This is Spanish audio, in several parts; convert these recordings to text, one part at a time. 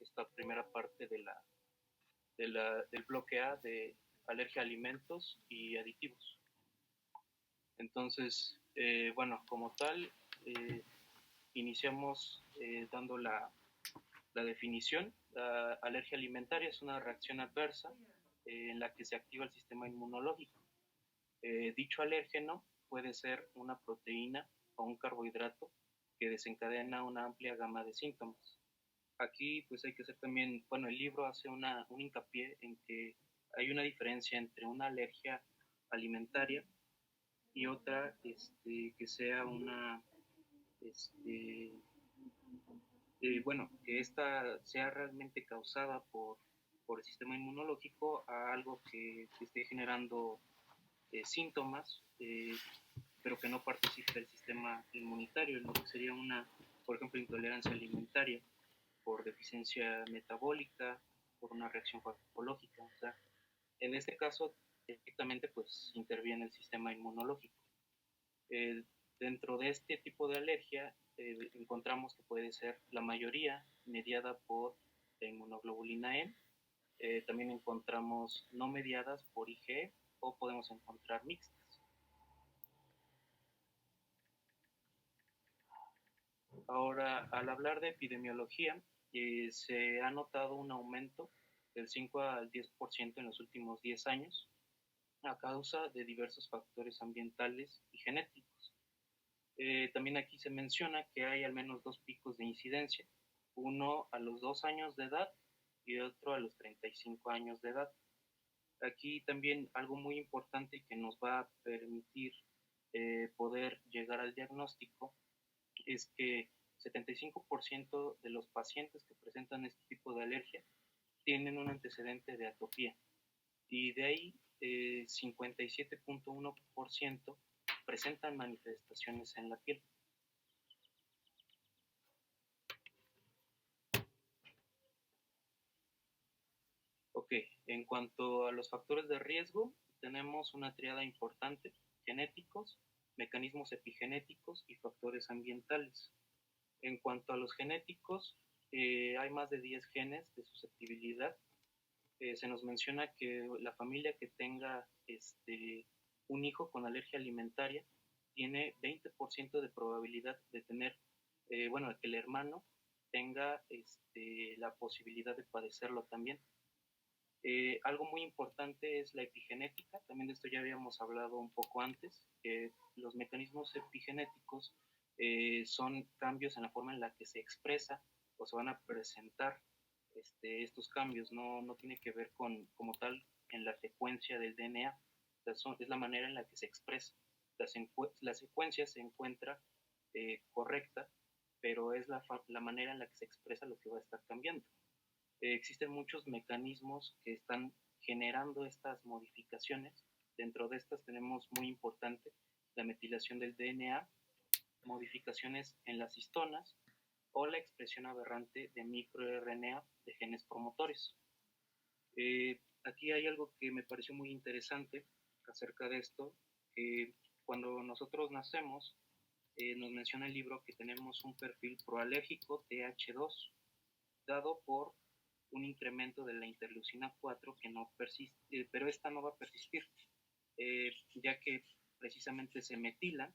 esta primera parte del bloque A de alergia a alimentos y aditivos. Entonces, bueno, como tal, iniciamos dando la definición. La alergia alimentaria es una reacción adversa en la que se activa el sistema inmunológico. Dicho alérgeno puede ser una proteína o un carbohidrato que desencadena una amplia gama de síntomas. Aquí pues hay que hacer también, bueno, el libro hace un hincapié en que hay una diferencia entre una alergia alimentaria y otra que sea una, este, bueno, que esta sea realmente causada por el sistema inmunológico a algo que esté generando síntomas, pero que no participe del sistema inmunitario, lo que sería una, por ejemplo, intolerancia alimentaria por deficiencia metabólica, por una reacción farmacológica. O sea, en este caso, directamente pues interviene el sistema inmunológico. Eh, Dentro de este tipo de alergia encontramos que puede ser la mayoría mediada por la inmunoglobulina E. También encontramos no mediadas por IgE o podemos encontrar mixtas. Ahora, al hablar de epidemiología, se ha notado un aumento del 5 al 10% en los últimos 10 años a causa de diversos factores ambientales y genéticos. También aquí se menciona que hay al menos dos picos de incidencia, uno a los 2 años de edad y otro a los 35 años de edad. Aquí también algo muy importante que nos va a permitir poder llegar al diagnóstico es que 75% de los pacientes que presentan este tipo de alergia tienen un antecedente de atopía y de ahí 57.1% presentan manifestaciones en la piel. Ok, en cuanto a los factores de riesgo, tenemos una triada importante: genéticos, mecanismos epigenéticos y factores ambientales. En cuanto a los genéticos, hay más de 10 genes de susceptibilidad. Se nos menciona que la familia que tenga un hijo con alergia alimentaria tiene 20% de probabilidad de tener, bueno, que el hermano tenga la posibilidad de padecerlo también. Algo muy importante es la epigenética, también de esto ya habíamos hablado un poco antes. Los mecanismos epigenéticos son cambios en la forma en la que se expresa o se van a presentar estos cambios. No tiene que ver como tal en la secuencia del DNA, es la manera en la que se expresa. La secuencia se encuentra correcta, pero es la manera en la que se expresa lo que va a estar cambiando. Existen muchos mecanismos que están generando estas modificaciones. Dentro de estas tenemos muy importante la metilación del DNA, modificaciones en las histonas o la expresión aberrante de microRNA de genes promotores. Aquí hay algo que me pareció muy interesante acerca de esto, que cuando nosotros nacemos, nos menciona el libro que tenemos un perfil proalérgico TH2, dado por un incremento de la interleucina 4 que no persiste, pero esta no va a persistir, ya que precisamente se metila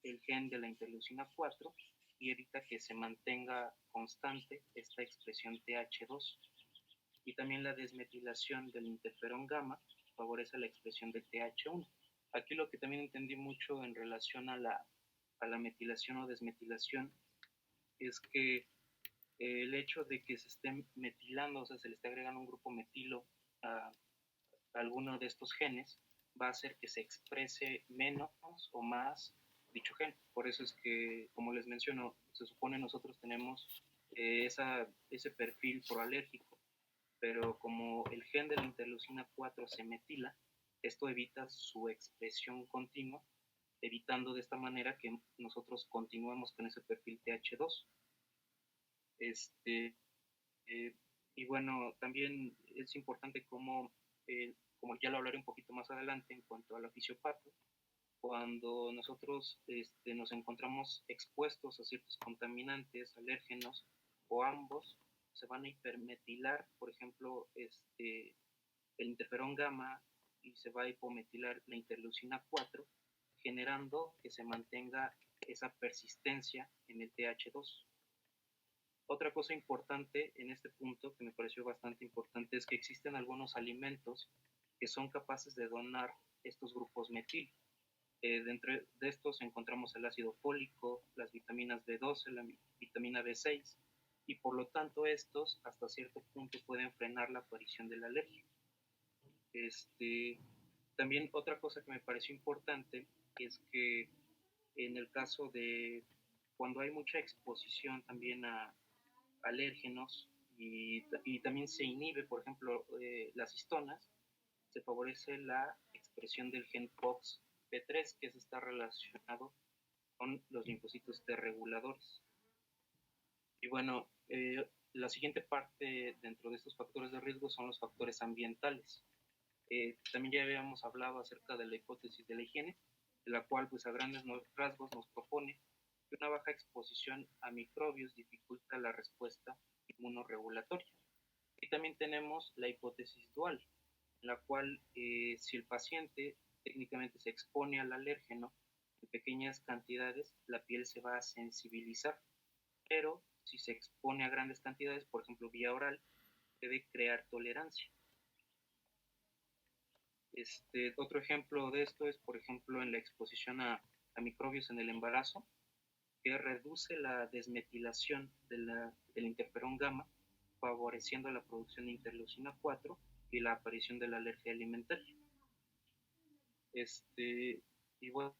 el gen de la interleucina 4 y evita que se mantenga constante esta expresión TH2. Y también la desmetilación del interferón gamma favorece la expresión de TH1. Aquí lo que también entendí mucho en relación a la metilación o desmetilación es que el hecho de que se esté metilando, o sea, se le esté agregando un grupo metilo a alguno de estos genes, va a hacer que se exprese menos o más dicho gen. Por eso es que, como les menciono, se supone nosotros tenemos ese perfil proalérgico, pero como el gen de la interleucina 4 se metila, esto evita su expresión continua, evitando de esta manera que nosotros continuemos con ese perfil TH2. Este, eh, y bueno, también es importante como ya lo hablaré un poquito más adelante en cuanto a la fisiopatía, cuando nosotros nos encontramos expuestos a ciertos contaminantes, alérgenos o ambos, se van a hipermetilar, por ejemplo, el interferón gamma y se va a hipometilar la interleucina 4, generando que se mantenga esa persistencia en el TH2. Otra cosa importante en este punto, que me pareció bastante importante, es que existen algunos alimentos que son capaces de donar estos grupos metil. Dentro de estos encontramos el ácido fólico, las vitaminas B12, la vitamina B6, y por lo tanto estos hasta cierto punto pueden frenar la aparición de la alergia. También otra cosa que me pareció importante es que en el caso de cuando hay mucha exposición también a alérgenos y también se inhibe, por ejemplo, las histonas, se favorece la expresión del gen FOXP3, que está relacionado con los linfocitos T reguladores. Y bueno, la siguiente parte dentro de estos factores de riesgo son los factores ambientales. También ya habíamos hablado acerca de la hipótesis de la higiene, de la cual pues a grandes rasgos nos propone que una baja exposición a microbios dificulta la respuesta inmunorregulatoria. Y también tenemos la hipótesis dual, en la cual si el paciente técnicamente se expone al alérgeno en pequeñas cantidades, la piel se va a sensibilizar, pero si se expone a grandes cantidades, por ejemplo vía oral, debe crear tolerancia. Otro ejemplo de esto es, por ejemplo, en la exposición a microbios en el embarazo, que reduce la desmetilación del interferón gamma, favoreciendo la producción de interleucina 4 y la aparición de la alergia alimentaria. Y bueno,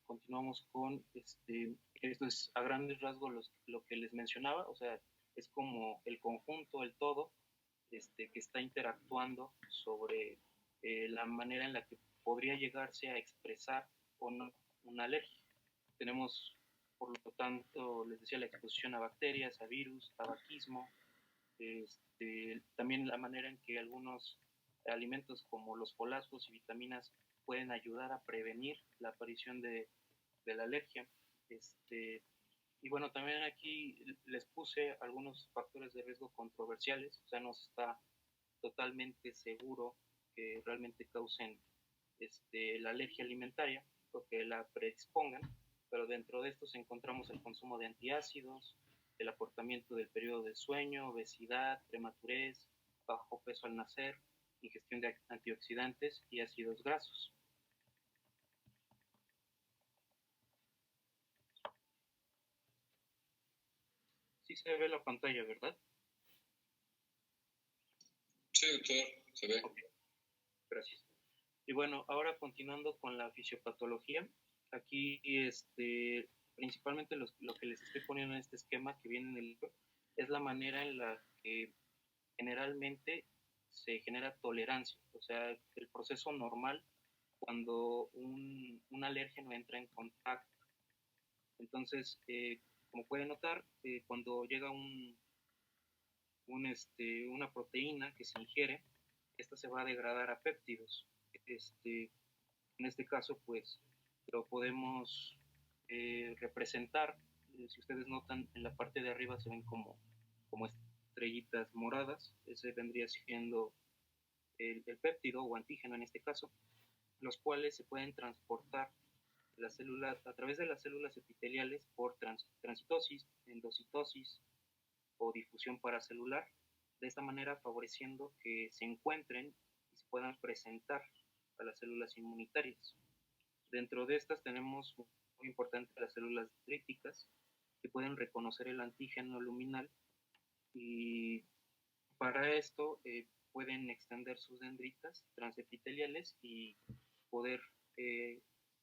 continuamos con esto es a grandes rasgos lo que les mencionaba, o sea, es como el conjunto, el todo, que está interactuando sobre la manera en la que podría llegarse a expresar o no una alergia. Tenemos, por lo tanto, les decía, la exposición a bacterias, a virus, tabaquismo, también la manera en que algunos alimentos como los folatos y vitaminas pueden ayudar a prevenir la aparición de la alergia. Y bueno, también aquí les puse algunos factores de riesgo controversiales, o sea, no se está totalmente seguro que realmente causen la alergia alimentaria o que la predispongan, pero dentro de estos encontramos el consumo de antiácidos, el acortamiento del periodo de sueño, obesidad, prematurez, bajo peso al nacer, ingestión de antioxidantes y ácidos grasos. Sí se ve la pantalla, ¿verdad? Sí, doctor, se ve. Okay. Gracias. Y bueno, ahora continuando con la fisiopatología, aquí principalmente lo que les estoy poniendo en este esquema que viene en el libro es la manera en la que generalmente se genera tolerancia, o sea, el proceso normal cuando un alérgeno entra en contacto. Entonces, como pueden notar, cuando llega una proteína que se ingiere, esta se va a degradar a péptidos. En este caso, pues, lo podemos representar. Si ustedes notan, en la parte de arriba se ven como estrellitas moradas. Ese vendría siendo el péptido o antígeno en este caso, los cuales se pueden transportar las células, a través de las células epiteliales por transitosis, endocitosis o difusión paracelular, de esta manera favoreciendo que se encuentren y se puedan presentar a las células inmunitarias. Dentro de estas tenemos muy importante las células dendríticas, que pueden reconocer el antígeno luminal y para esto pueden extender sus dendritas transepiteliales y poder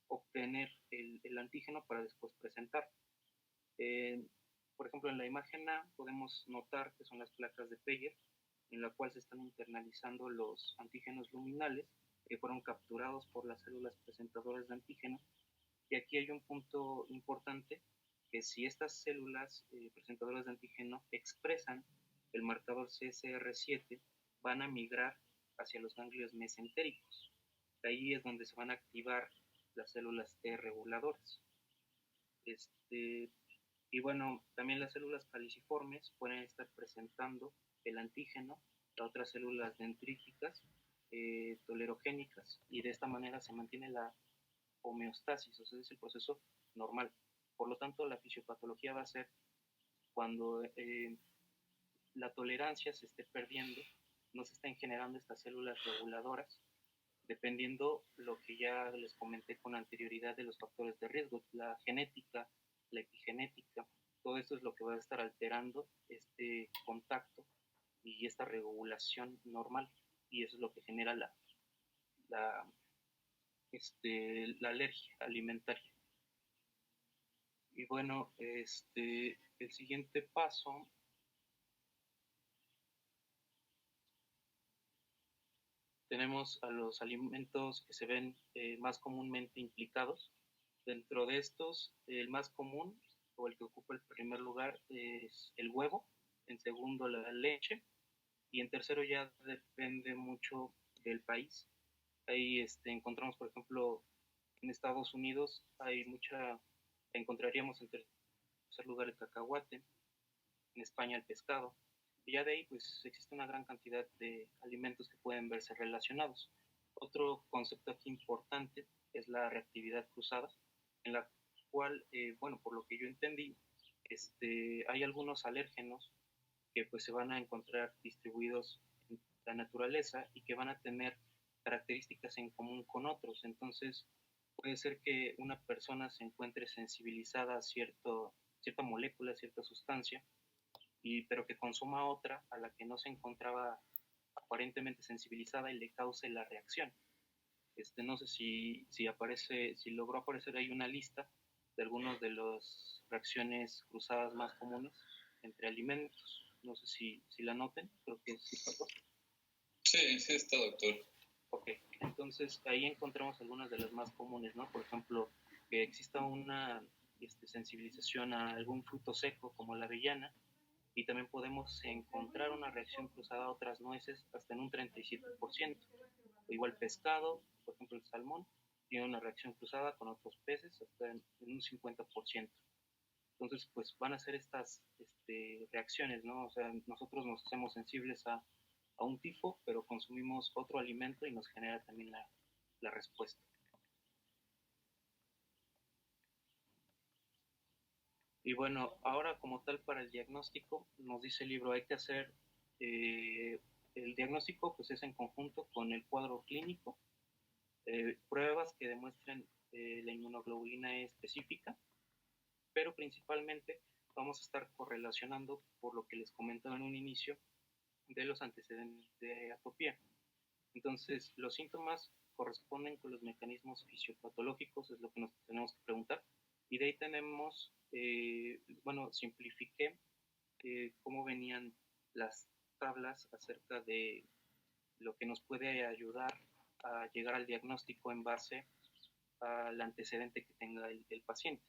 obtener el antígeno para después presentar. Por ejemplo, en la imagen A podemos notar que son las placas de Peyer, en la cual se están internalizando los antígenos luminales que fueron capturados por las células presentadoras de antígeno. Y aquí hay un punto importante, que si estas células presentadoras de antígeno expresan el marcador CSR7, van a migrar hacia los ganglios mesentéricos. Ahí es donde se van a activar las células T reguladoras. Y bueno, también las células caliciformes pueden estar presentando el antígeno, las otras células dendríticas, tolerogénicas, y de esta manera se mantiene la homeostasis, o sea, es el proceso normal. Por lo tanto, la fisiopatología va a ser cuando la tolerancia se esté perdiendo, no se estén generando estas células reguladoras, dependiendo lo que ya les comenté con anterioridad de los factores de riesgo, la genética, la epigenética, todo esto es lo que va a estar alterando este contacto y esta regulación normal, y eso es lo que genera la, la alergia alimentaria. Y bueno, el siguiente paso tenemos a los alimentos que se ven más comúnmente implicados. Dentro de estos, el más común o el que ocupa el primer lugar es el huevo, en segundo la leche y en tercero ya depende mucho del país. Ahí encontramos, por ejemplo, en Estados Unidos encontraríamos en tercer lugar el cacahuate, en España el pescado, y ya de ahí pues existe una gran cantidad de alimentos que pueden verse relacionados. Otro concepto aquí importante es la reactividad cruzada, en la cual, bueno, por lo que yo entendí, hay algunos alérgenos que pues se van a encontrar distribuidos en la naturaleza y que van a tener características en común con otros. Entonces, puede ser que una persona se encuentre sensibilizada a cierta molécula, cierta sustancia, pero que consuma otra a la que no se encontraba aparentemente sensibilizada y le cause la reacción. No sé si logró aparecer ahí una lista de algunas de las reacciones cruzadas más comunes entre alimentos. No sé si la noten, creo que sí pasó. Sí, sí está, doctor. Ok, entonces ahí encontramos algunas de las más comunes, ¿no? Por ejemplo, que exista una sensibilización a algún fruto seco como la avellana, y también podemos encontrar una reacción cruzada a otras nueces hasta en un 37%. Igual pescado, por ejemplo el salmón, tiene una reacción cruzada con otros peces hasta en un 50%. Entonces, pues van a ser estas reacciones, ¿no? O sea, nosotros nos hacemos sensibles a un tipo, pero consumimos otro alimento y nos genera también la respuesta. Y bueno, ahora como tal para el diagnóstico, nos dice el libro, hay que hacer el diagnóstico, pues es en conjunto con el cuadro clínico, pruebas que demuestren la inmunoglobulina específica, pero principalmente vamos a estar correlacionando, por lo que les comentaba en un inicio, de los antecedentes de atopía. Entonces, los síntomas corresponden con los mecanismos fisiopatológicos, es lo que nos tenemos que preguntar. Y de ahí tenemos, bueno, simplifiqué cómo venían las tablas acerca de lo que nos puede ayudar a llegar al diagnóstico en base al antecedente que tenga el paciente.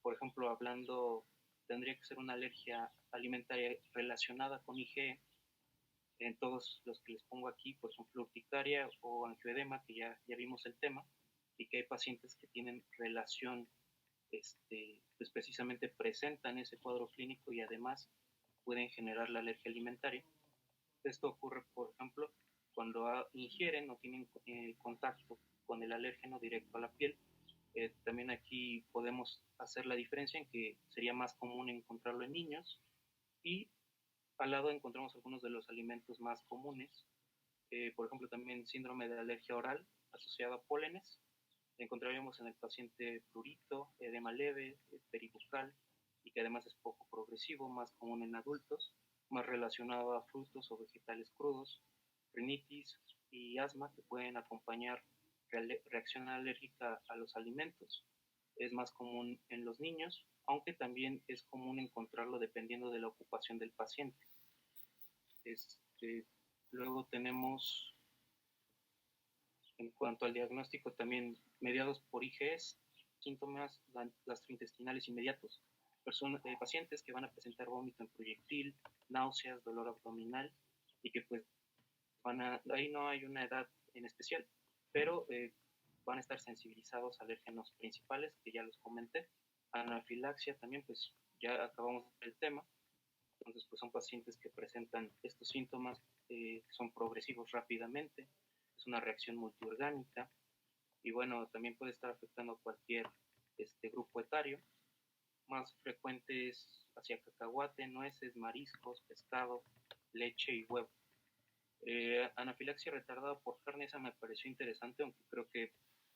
Por ejemplo, tendría que ser una alergia alimentaria relacionada con IgE, en todos los que les pongo aquí, por ejemplo, urticaria o angioedema, que ya vimos el tema, y que hay pacientes que tienen relación, pues precisamente presentan ese cuadro clínico y además pueden generar la alergia alimentaria. Esto ocurre, por ejemplo, cuando ingieren o tienen contacto con el alérgeno directo a la piel. También aquí podemos hacer la diferencia en que sería más común encontrarlo en niños, y al lado encontramos algunos de los alimentos más comunes. Por ejemplo, también síndrome de alergia oral asociado a pólenes. Encontraríamos en el paciente prurito, edema leve, peribucal, y que además es poco progresivo, más común en adultos, más relacionado a frutos o vegetales crudos, rinitis y asma que pueden acompañar reacción alérgica a los alimentos. Es más común en los niños, aunque también es común encontrarlo dependiendo de la ocupación del paciente. Luego tenemos, en cuanto al diagnóstico, también mediados por IgEs, síntomas gastrointestinales inmediatos. Pacientes que van a presentar vómito en proyectil, náuseas, dolor abdominal, y que pues ahí no hay una edad en especial, pero van a estar sensibilizados a alérgenos principales, que ya los comenté. Anafilaxia también, pues ya acabamos el tema. Entonces, pues son pacientes que presentan estos síntomas que son progresivos rápidamente, es una reacción multiorgánica y bueno, también puede estar afectando a cualquier grupo etario. Más frecuentes hacia cacahuate, nueces, mariscos, pescado, leche y huevo. Anafilaxia retardada por carne, esa me pareció interesante, aunque creo que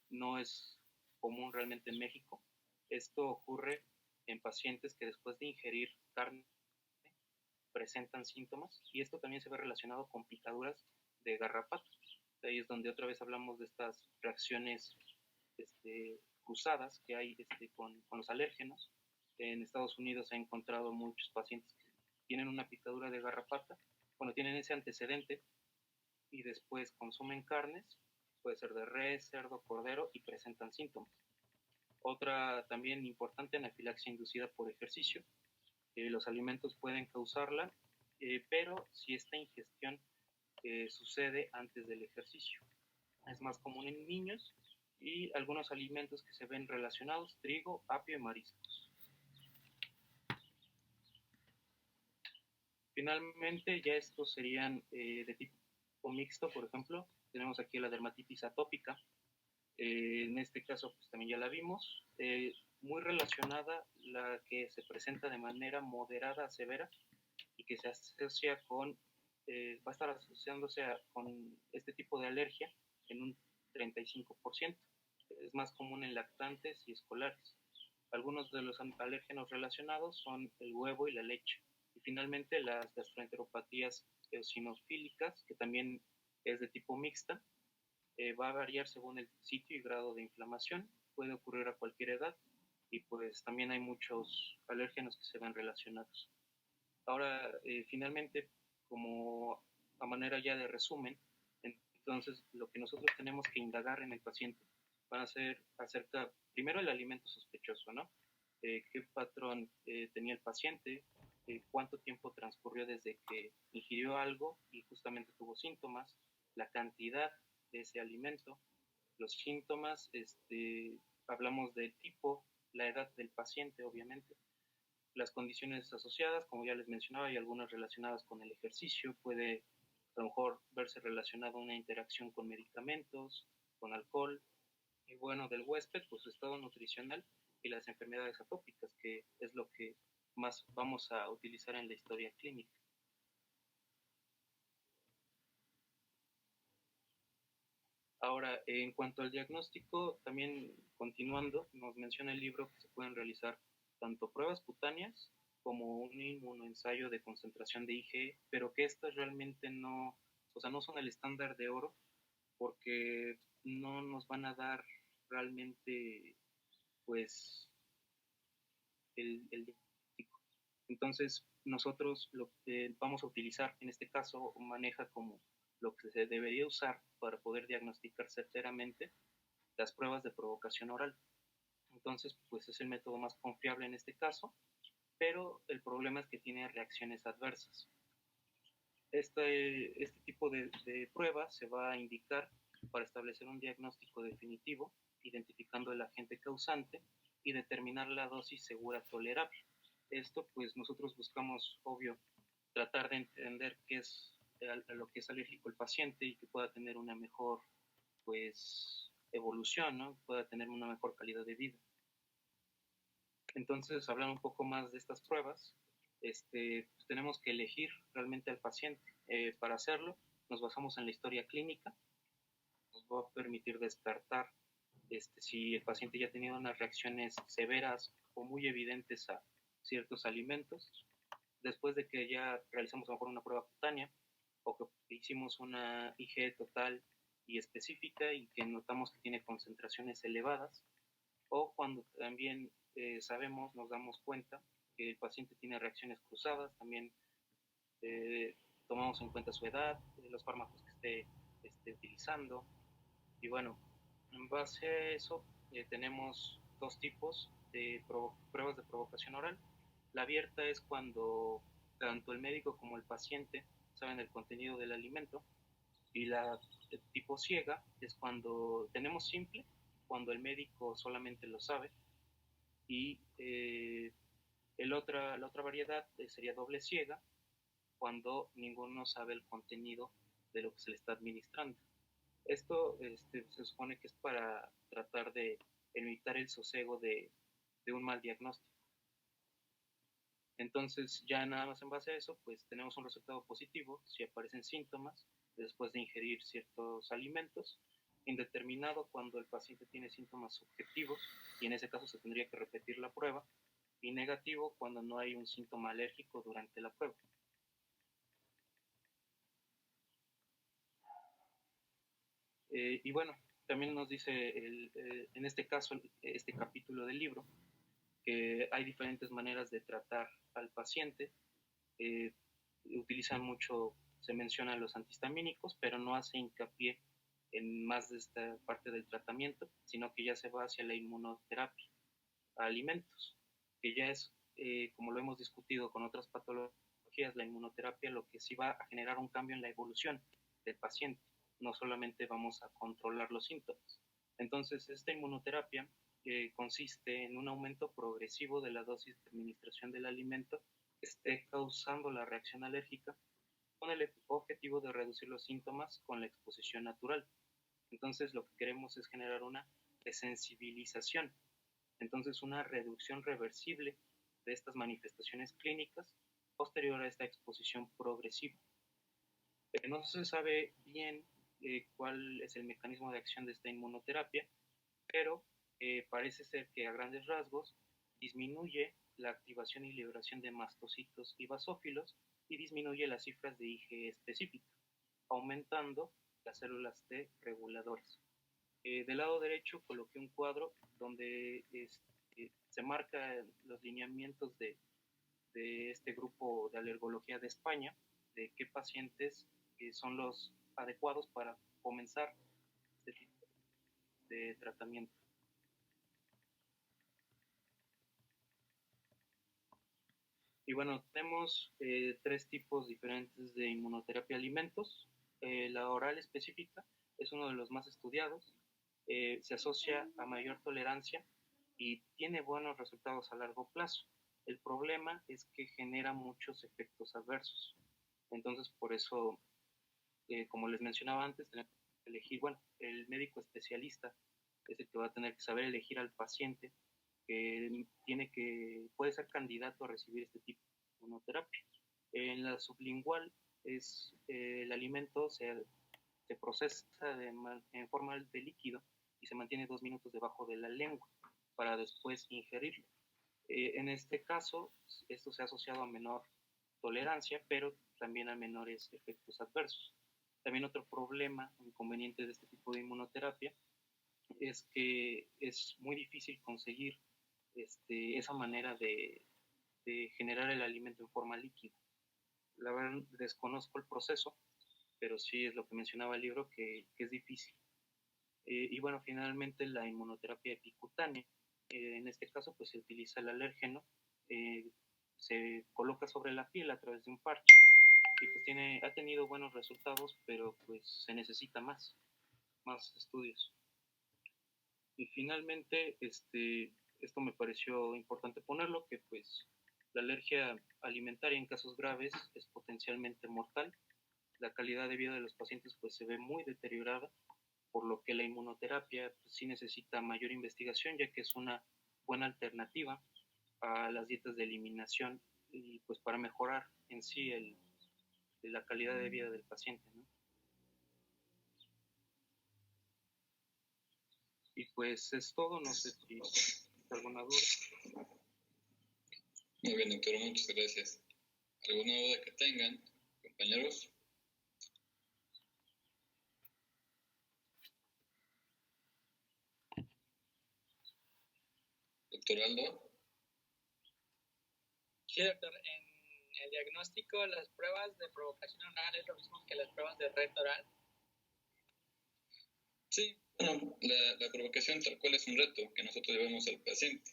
no es común realmente en México. Esto ocurre en pacientes que después de ingerir carne presentan síntomas y esto también se ve relacionado con picaduras de garrapata. Ahí es donde otra vez hablamos de estas reacciones cruzadas que hay con los alérgenos. En Estados Unidos se ha encontrado muchos pacientes que tienen una picadura de garrapata, bueno, tienen ese antecedente y después consumen carnes, puede ser de res, cerdo, cordero y presentan síntomas. Otra también importante, anafilaxia inducida por ejercicio. Los alimentos pueden causarla, pero si esta ingestión sucede antes del ejercicio. Es más común en niños y algunos alimentos que se ven relacionados, trigo, apio y mariscos. Finalmente, ya estos serían de tipo mixto, por ejemplo, tenemos aquí la dermatitis atópica. En este caso, pues también ya la vimos. Muy relacionada la que se presenta de manera moderada a severa y que se asocia con, va a estar asociándose con este tipo de alergia en un 35%. Es más común en lactantes y escolares. Algunos de los alérgenos relacionados son el huevo y la leche. Y finalmente las gastroenteropatías eosinofílicas, que también es de tipo mixta, va a variar según el sitio y grado de inflamación, puede ocurrir a cualquier edad y pues también hay muchos alérgenos que se ven relacionados. Ahora, finalmente, como a manera ya de resumen, entonces lo que nosotros tenemos que indagar en el paciente van a ser acerca, primero el alimento sospechoso, ¿no? ¿Qué patrón tenía el paciente? ¿Cuánto tiempo transcurrió desde que ingirió algo y justamente tuvo síntomas? La cantidad de ese alimento, los síntomas, hablamos del tipo, la edad del paciente, obviamente, las condiciones asociadas, como ya les mencionaba, hay algunas relacionadas con el ejercicio, puede a lo mejor verse relacionado a una interacción con medicamentos, con alcohol, y bueno, del huésped, pues su estado nutricional y las enfermedades atópicas, que es lo que más vamos a utilizar en la historia clínica. Ahora, en cuanto al diagnóstico, también continuando, nos menciona el libro que se pueden realizar tanto pruebas cutáneas como un inmunoensayo de concentración de IgE, pero que estas realmente no, o sea, no son el estándar de oro porque no nos van a dar realmente, pues, el diagnóstico. Entonces, nosotros lo que vamos a utilizar, en este caso, maneja como lo que se debería usar para poder diagnosticar certeramente las pruebas de provocación oral. Entonces, pues es el método más confiable en este caso, pero el problema es que tiene reacciones adversas. Este tipo de prueba se va a indicar para establecer un diagnóstico definitivo, identificando el agente causante y determinar la dosis segura tolerable. Esto, pues nosotros buscamos, obvio, tratar de entender qué es a lo que es alérgico el paciente y que pueda tener una mejor, pues, evolución, ¿no? Pueda tener una mejor calidad de vida. Entonces, hablando un poco más de estas pruebas, pues tenemos que elegir realmente al paciente. Para hacerlo, nos basamos en la historia clínica, nos va a permitir descartar si el paciente ya ha tenido unas reacciones severas o muy evidentes a ciertos alimentos, después de que ya realizamos a lo mejor una prueba cutánea o que hicimos una IgE total y específica y que notamos que tiene concentraciones elevadas, o cuando también sabemos, nos damos cuenta que el paciente tiene reacciones cruzadas, también tomamos en cuenta su edad, los fármacos que esté utilizando, y bueno, en base a eso tenemos dos tipos de pruebas de provocación oral. La abierta es cuando tanto el médico como el paciente saben el contenido del alimento, y la tipo ciega es cuando tenemos simple, cuando el médico solamente lo sabe y La otra variedad sería doble ciega, cuando ninguno sabe el contenido de lo que se le está administrando. Esto se supone que es para tratar de evitar el sosego de un mal diagnóstico. Entonces, ya nada más en base a eso, pues tenemos un resultado positivo si aparecen síntomas después de ingerir ciertos alimentos, indeterminado cuando el paciente tiene síntomas subjetivos, y en ese caso se tendría que repetir la prueba, y negativo cuando no hay un síntoma alérgico durante la prueba. Y bueno, también nos dice en este caso, este capítulo del libro, que hay diferentes maneras de tratar al paciente. Utilizan mucho, se mencionan los antihistamínicos, pero no hace hincapié en más de esta parte del tratamiento, sino que ya se va hacia la inmunoterapia a alimentos, que ya es, como lo hemos discutido con otras patologías, la inmunoterapia lo que sí va a generar un cambio en la evolución del paciente, no solamente vamos a controlar los síntomas. Entonces, esta inmunoterapia consiste en un aumento progresivo de la dosis de administración del alimento que esté causando la reacción alérgica, con el objetivo de reducir los síntomas con la exposición natural. Entonces, lo que queremos es generar una desensibilización, entonces una reducción reversible de estas manifestaciones clínicas posterior a esta exposición progresiva. No se sabe bien cuál es el mecanismo de acción de esta inmunoterapia, pero parece ser que a grandes rasgos disminuye la activación y liberación de mastocitos y basófilos y disminuye las cifras de IgE específica, aumentando las células T reguladoras. Del lado derecho coloqué un cuadro donde se marcan los lineamientos de este grupo de alergología de España, de qué pacientes son los adecuados para comenzar este tipo de tratamiento. Y bueno, tenemos tres tipos diferentes de inmunoterapia alimentos. La oral específica es uno de los más estudiados. Se asocia a mayor tolerancia y tiene buenos resultados a largo plazo. El problema es que genera muchos efectos adversos. Entonces, por eso, como les mencionaba antes, tenemos que elegir, bueno, el médico especialista es el que va a tener que saber elegir al paciente que puede ser candidato a recibir este tipo de inmunoterapia. En la sublingual el alimento se procesa en forma de líquido y se mantiene 2 minutos debajo de la lengua para después ingerirlo. En este caso, esto se ha asociado a menor tolerancia, pero también a menores efectos adversos. También otro problema, inconveniente de este tipo de inmunoterapia, es que es muy difícil conseguir esa manera de generar el alimento en forma líquida. La verdad, desconozco el proceso, pero sí es lo que mencionaba el libro, que es difícil. Y bueno, finalmente la inmunoterapia epicutánea. En este caso, pues se utiliza el alérgeno, se coloca sobre la piel a través de un parche y pues ha tenido buenos resultados, pero pues se necesita más estudios. Y finalmente, esto me pareció importante ponerlo, que pues la alergia alimentaria en casos graves es potencialmente mortal. La calidad de vida de los pacientes pues se ve muy deteriorada, por lo que la inmunoterapia pues, sí necesita mayor investigación, ya que es una buena alternativa a las dietas de eliminación y pues para mejorar en sí la calidad de vida del paciente, ¿no? Y pues es todo, no sé si alguna duda. Muy bien, doctor, muchas gracias. ¿Alguna duda que tengan, compañeros? Doctor Aldo. Sí, doctor. En el diagnóstico, las pruebas de provocación oral es lo mismo que las pruebas de red oral. Sí, bueno, la provocación tal cual es un reto que nosotros llevamos al paciente,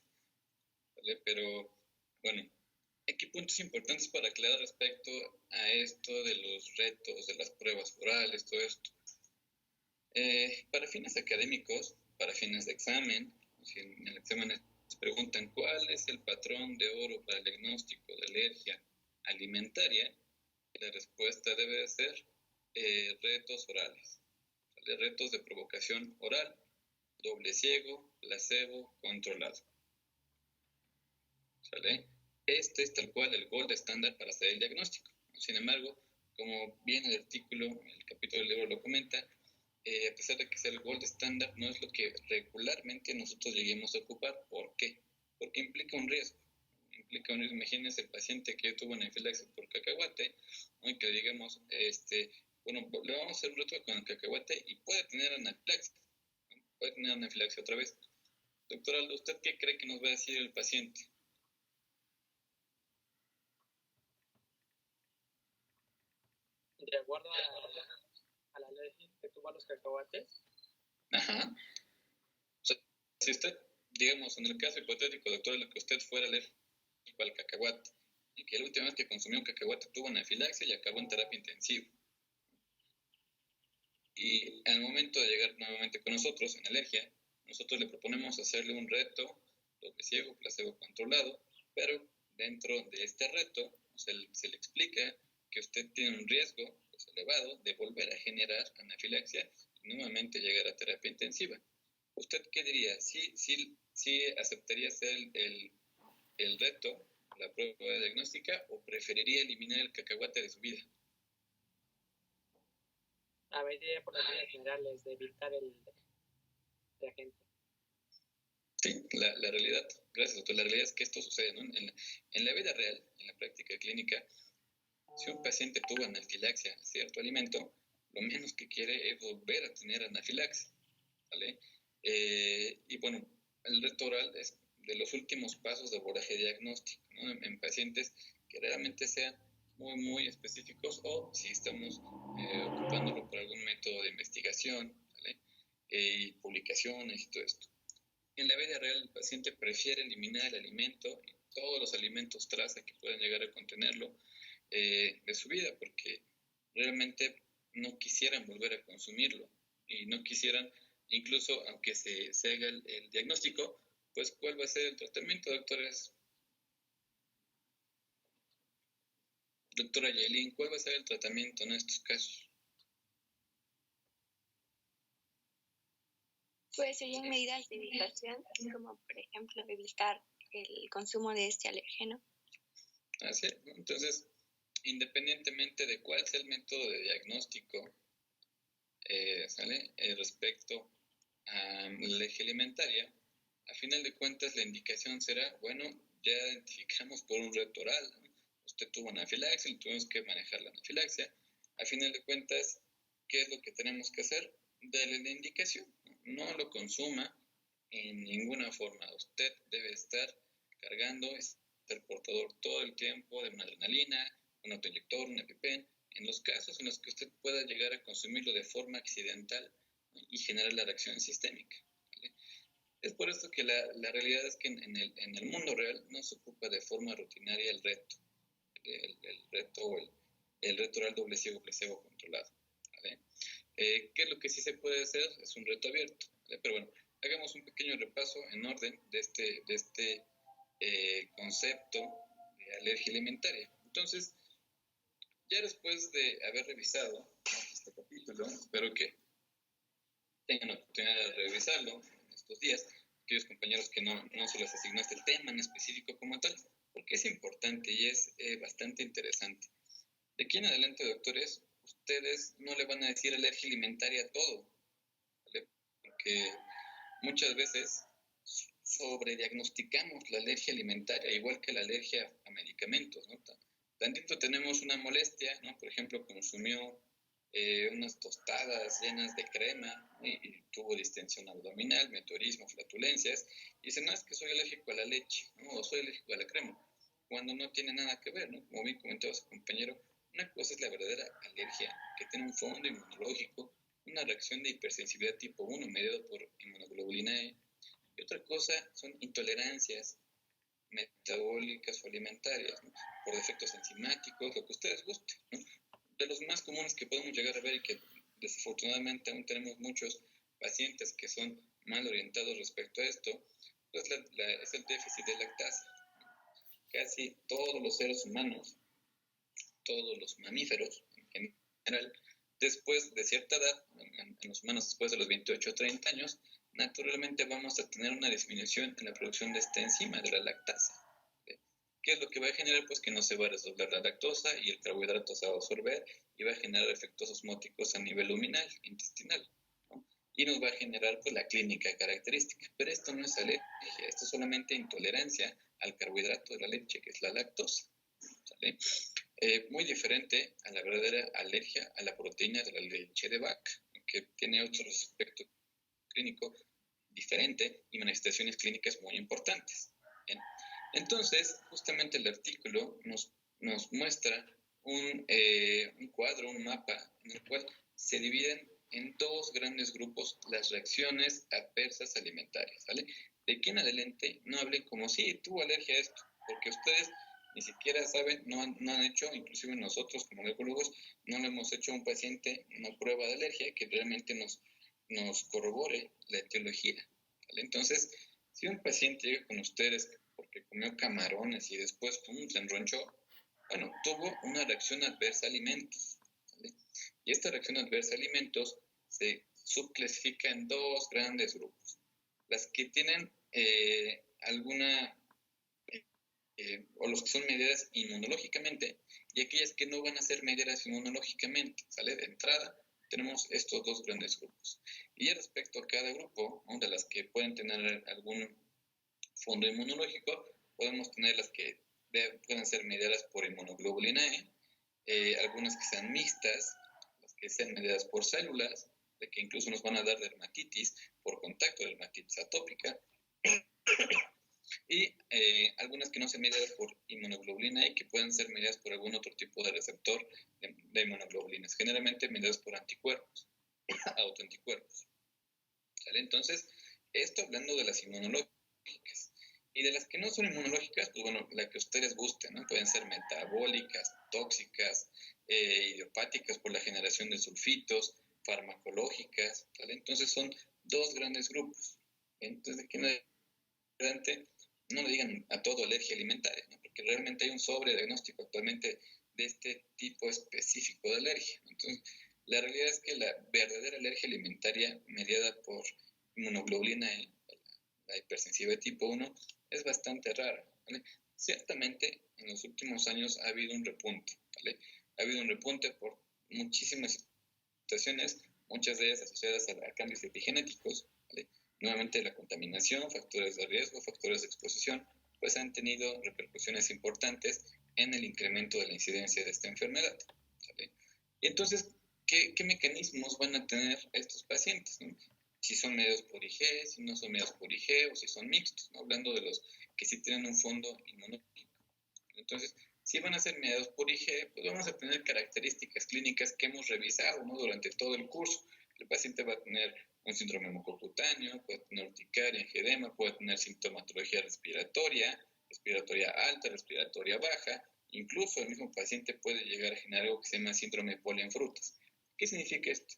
¿vale? Pero, bueno, aquí puntos importantes para aclarar respecto a esto de los retos, de las pruebas orales, todo esto. Para fines académicos, para fines de examen, si en el examen preguntan cuál es el patrón de oro para el diagnóstico de alergia alimentaria, la respuesta debe de ser retos orales, ¿vale? Retos de provocación oral, doble ciego, placebo, controlado, ¿sale? Este es tal cual el gold estándar para hacer el diagnóstico. Sin embargo, como bien el artículo, el capítulo del libro lo comenta, a pesar de que sea el gold estándar, no es lo que regularmente nosotros lleguemos a ocupar. ¿Por qué? Porque implica un riesgo. Imagínense el paciente que tuvo una anafilaxis por cacahuate, ¿no? Y que le digamos, bueno, le vamos a hacer un reto con el cacahuate y puede tener anafilaxis, ¿no? Puede tener anafilaxia otra vez. Doctor Aldo, ¿usted qué cree que nos va a decir el paciente? De acuerdo a la alergia que tuvo a los cacahuates. Ajá. O sea, si usted, digamos, en el caso hipotético, doctor, lo que usted fuera alérgico al cacahuate y que la última vez que consumió un cacahuate tuvo anafilaxia y acabó en terapia intensiva. Y al momento de llegar nuevamente con nosotros en alergia, nosotros le proponemos hacerle un reto doble ciego, placebo controlado, pero dentro de este reto se le explica que usted tiene un riesgo pues, elevado de volver a generar anafilaxia y nuevamente llegar a terapia intensiva. ¿Usted qué diría? ¿Sí aceptaría hacer el reto, la prueba diagnóstica, o preferiría eliminar el cacahuate de su vida? A ver, iría por las líneas generales de evitar el agente. Sí, la realidad, gracias doctor, la realidad es que esto sucede, ¿no? En la vida real, en la práctica clínica, si un paciente tuvo anafilaxia a cierto alimento, lo menos que quiere es volver a tener anafilaxia, ¿vale? Y bueno, el reto oral es de los últimos pasos de abordaje diagnóstico, ¿no? En pacientes que realmente sean muy, muy específicos o si estamos ocupándolo por algún método de investigación, ¿vale? Y publicaciones y todo esto. En la vida real, el paciente prefiere eliminar el alimento y todos los alimentos traza que puedan llegar a contenerlo de su vida, porque realmente no quisieran volver a consumirlo y no quisieran, incluso aunque se haga el diagnóstico, pues ¿cuál va a ser el tratamiento, doctores? Doctora Yailin, ¿cuál va a ser el tratamiento en estos casos? Pues serían medidas de evitación, como por ejemplo evitar el consumo de este alérgeno. Así es, ¿no? Entonces, independientemente de cuál sea el método de diagnóstico, ¿sale? Respecto a la alergia alimentaria, a final de cuentas la indicación será, bueno, ya identificamos por un reto oral, ¿no? Usted tuvo anafilaxia, tuvimos que manejar la anafilaxia. A final de cuentas, ¿qué es lo que tenemos que hacer? Darle la indicación, no lo consuma en ninguna forma. Usted debe estar cargando, ser portador todo el tiempo de una adrenalina, un autoinyector, un EpiPen, en los casos en los que usted pueda llegar a consumirlo de forma accidental, ¿no? Y generar la reacción sistémica, ¿vale? Es por esto que la realidad es que en el mundo real no se ocupa de forma rutinaria el reto, el reto oral doble ciego placebo controlado, ¿vale? ¿Qué es lo que sí se puede hacer? Es un reto abierto, ¿vale? Pero bueno, hagamos un pequeño repaso en orden de este concepto de alergia alimentaria. Entonces, ya después de haber revisado este capítulo, espero que tengan la oportunidad de revisarlo en estos días, aquellos compañeros que no se les asignó este tema en específico como tal, porque es importante y es bastante interesante. De aquí en adelante, doctores, ustedes no le van a decir alergia alimentaria a todo, ¿vale? Porque muchas veces sobrediagnosticamos la alergia alimentaria, igual que la alergia a medicamentos, ¿no? Tantito tenemos una molestia, ¿no? Por ejemplo, consumió unas tostadas llenas de crema, ¿no? y tuvo distensión abdominal, meteorismo, flatulencias, y dice, no, es que soy alérgico a la leche, ¿no? O soy alérgico a la crema, cuando no tiene nada que ver, ¿no? Como bien comentaba su compañero, una cosa es la verdadera alergia, que tiene un fondo inmunológico, una reacción de hipersensibilidad tipo 1 mediado por inmunoglobulina E, y otra cosa son intolerancias metabólicas o alimentarias, ¿no? Por defectos enzimáticos, lo que ustedes gusten, ¿no? De los más comunes que podemos llegar a ver y que desafortunadamente aún tenemos muchos pacientes que son mal orientados respecto a esto, es el déficit de lactasa. Casi todos los seres humanos, todos los mamíferos en general, después de cierta edad, en los humanos después de los 28 o 30 años, naturalmente vamos a tener una disminución en la producción de esta enzima, de la lactasa. ¿Qué es lo que va a generar? Pues que no se va a desdoblar la lactosa y el carbohidrato se va a absorber y va a generar efectos osmóticos a nivel luminal, intestinal, ¿no? Y nos va a generar pues la clínica característica. Pero esto no es alergia, esto es solamente intolerancia al carbohidrato de la leche, que es la lactosa, ¿sale? Muy diferente a la verdadera alergia a la proteína de la leche de vaca, que tiene otro aspecto clínico diferente y manifestaciones clínicas muy importantes. ¿Bien? Entonces, justamente el artículo nos muestra un cuadro, un mapa, en el cual se dividen en dos grandes grupos las reacciones adversas alimentarias, ¿vale? De aquí en adelante no hablen como si tuvo alergia a esto, porque ustedes ni siquiera saben, no han hecho, inclusive nosotros como alergólogos, no le hemos hecho a un paciente una prueba de alergia que realmente nos corrobore la etiología, ¿vale? Entonces, si un paciente llega con ustedes porque comió camarones y después se enronchó, bueno, tuvo una reacción adversa a alimentos, ¿vale? Y esta reacción adversa a alimentos se subclasifica en dos grandes grupos. Las que tienen alguna, o los que son mediadas inmunológicamente, y aquellas que no van a ser mediadas inmunológicamente, ¿sale? De entrada, tenemos estos dos grandes grupos. Y respecto a cada grupo, ¿no? De las que pueden tener algún fondo inmunológico, podemos tener las que pueden ser mediadas por inmunoglobulina E, algunas que sean mixtas, las que sean mediadas por células, de que incluso nos van a dar dermatitis por contacto, dermatitis atópica, y algunas que no sean mediadas por inmunoglobulina E, que pueden ser mediadas por algún otro tipo de receptor de inmunoglobulinas, generalmente mediadas por anticuerpos, autoanticuerpos. ¿Vale? Entonces, esto hablando de las inmunológicas. Y de las que no son inmunológicas, pues bueno, la que ustedes gusten, ¿no? Pueden ser metabólicas, tóxicas, idiopáticas por la generación de sulfitos, farmacológicas, ¿vale? Entonces son dos grandes grupos. Entonces, de aquí en adelante, no le digan a todo alergia alimentaria, ¿no? Porque realmente hay un sobrediagnóstico actualmente de este tipo específico de alergia. Entonces, la realidad es que la verdadera alergia alimentaria mediada por inmunoglobulina E, la hipersensible tipo 1, es bastante rara, ¿vale? Ciertamente, en los últimos años ha habido un repunte, ¿vale? Ha habido un repunte por muchísimas situaciones, muchas de ellas asociadas a cambios epigenéticos, ¿vale? Nuevamente la contaminación, factores de riesgo, factores de exposición, pues han tenido repercusiones importantes en el incremento de la incidencia de esta enfermedad, ¿vale? Y entonces, ¿qué mecanismos van a tener estos pacientes, ¿no? Si son mediados por IG, si no son mediados por IG, o si son mixtos, ¿no? Hablando de los que sí tienen un fondo inmunológico. Entonces, si van a ser mediados por IG, pues vamos a tener características clínicas que hemos revisado, ¿no? Durante todo el curso. El paciente va a tener un síndrome mucocutáneo, puede tener urticaria, engedema, puede tener sintomatología respiratoria alta, respiratoria baja. Incluso el mismo paciente puede llegar a generar algo que se llama síndrome de polen frutas. ¿Qué significa esto?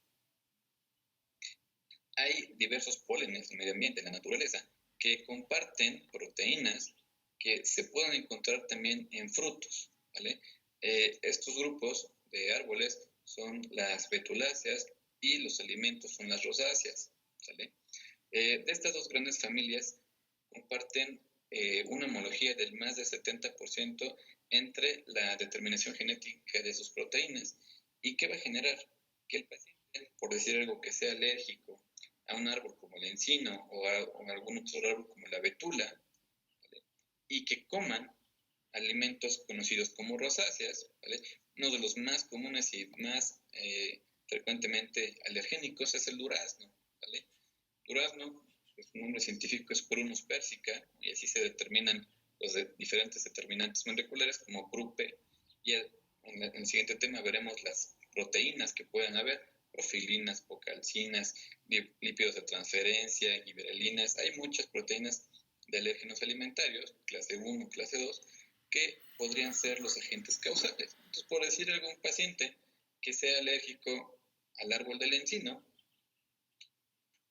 Hay diversos pólenes en el medio ambiente, en la naturaleza, que comparten proteínas que se pueden encontrar también en frutos, ¿vale? Estos grupos de árboles son las betuláceas y los alimentos son las rosáceas, ¿vale? De estas dos grandes familias comparten una homología del más del 70% entre la determinación genética de sus proteínas. ¿Y qué va a generar? Que el paciente, por decir algo, que sea alérgico a un árbol como el encino o a algún otro árbol como la betula, ¿vale? Y que coman alimentos conocidos como rosáceas, ¿vale? Uno de los más comunes y más frecuentemente alergénicos es el durazno, ¿vale? Durazno, pues, su nombre científico es Prunus persica, y así se determinan los diferentes determinantes moleculares como PRUPE, y en el siguiente tema veremos las proteínas que pueden haber, profilinas, pocalcinas, lípidos de transferencia, giberelinas. Hay muchas proteínas de alérgenos alimentarios, clase 1, clase 2, que podrían ser los agentes causales. Entonces, por decir algún paciente que sea alérgico al árbol del encino,